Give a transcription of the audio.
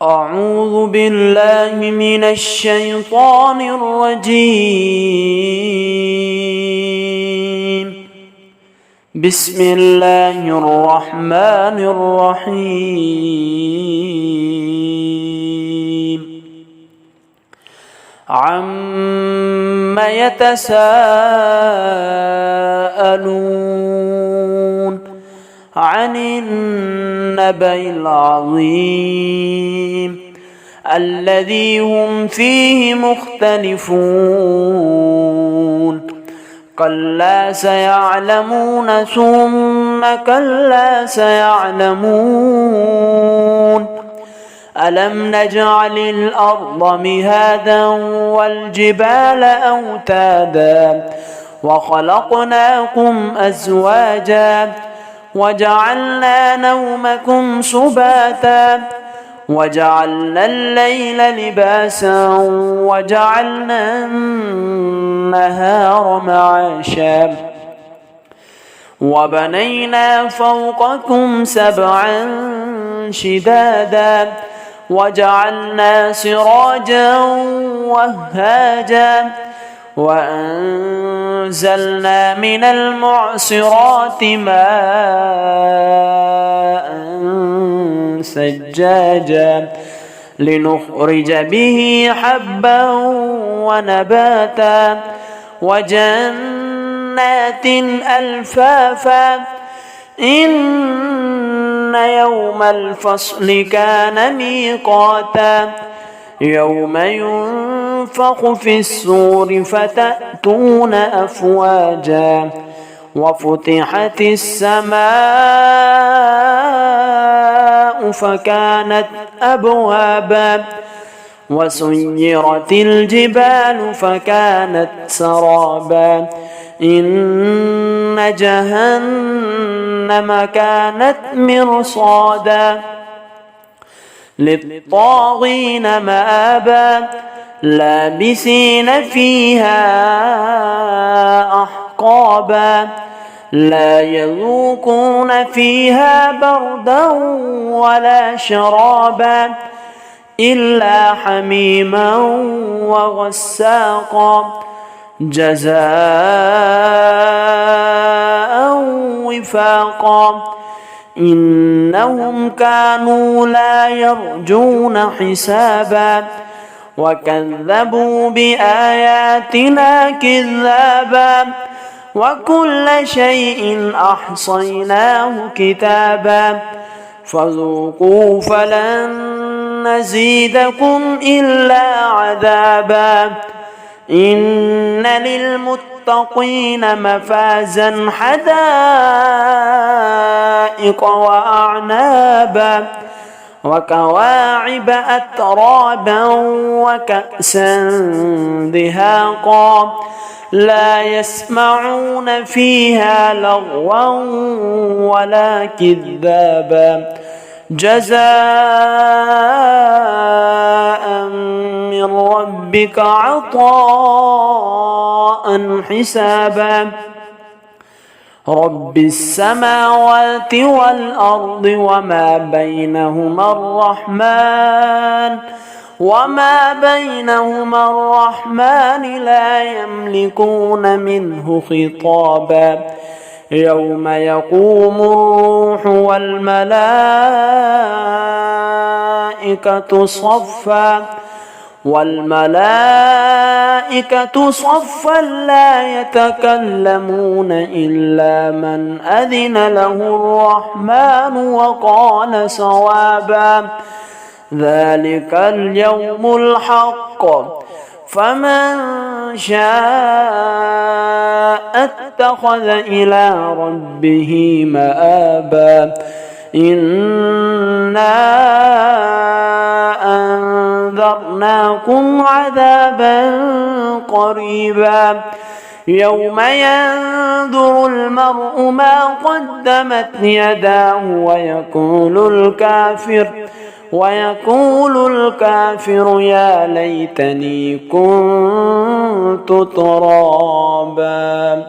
أعوذ بالله من الشيطان الرجيم. بسم الله الرحمن الرحيم. عم يتساءلون عن النبأ العظيم الذي هم فيه مختلفون. كلا سيعلمون ثم كلا سيعلمون. ألم نجعل الأرض مهادا والجبال أوتادا وخلقناكم أزواجا وجعلنا نومكم سباتا وجعلنا الليل لباسا وجعلنا النهار معاشا وبنينا فوقكم سبعا شدادا وجعلنا سراجا وهاجا وأنزلنا من المعصرات ماء ثجاجا لنخرج به حبا ونباتا وجنات ألفافا. إن يوم الفصل كان ميقاتا يوم ينفخ في الصور فتأتون أفواجا وفتحت السماء فكانت أبوابا وسيرت الجبال فكانت سرابا. إن جهنم كانت مرصادا للطاغين مآبا لابثين فيها أحقابا لا يذوقون فيها بردا ولا شرابا إلا حميما وغساقا جزاء وفاقا. إنهم كانوا لا يرجون حسابا وكذبوا بآياتنا كذابا وكل شيء أحصيناه كتابا فذوقوا فلن نزيدكم إلا عذابا. إن للمتقين مفازا حدائق وأعنابا وكواعب أترابا وكأسا دهاقا لا يسمعون فيها لغوا ولا كذابا جزاء من ربك عطاء حسابا. رب السماوات والأرض وما بينهما الرحمن لا يملكون منه خطابا. يوم يقوم الروح والملائكة صفا لا يتكلمون إلا من أذن له الرحمن وقال صوابا. ذلك اليوم الحق فمن شاء اتخذ إلى ربه مآبا. إنا أنذرناكم عذابا قريبا يوم ينظر المرء ما قدمت يداه ويقول الكافر يا ليتني كنت ترابا.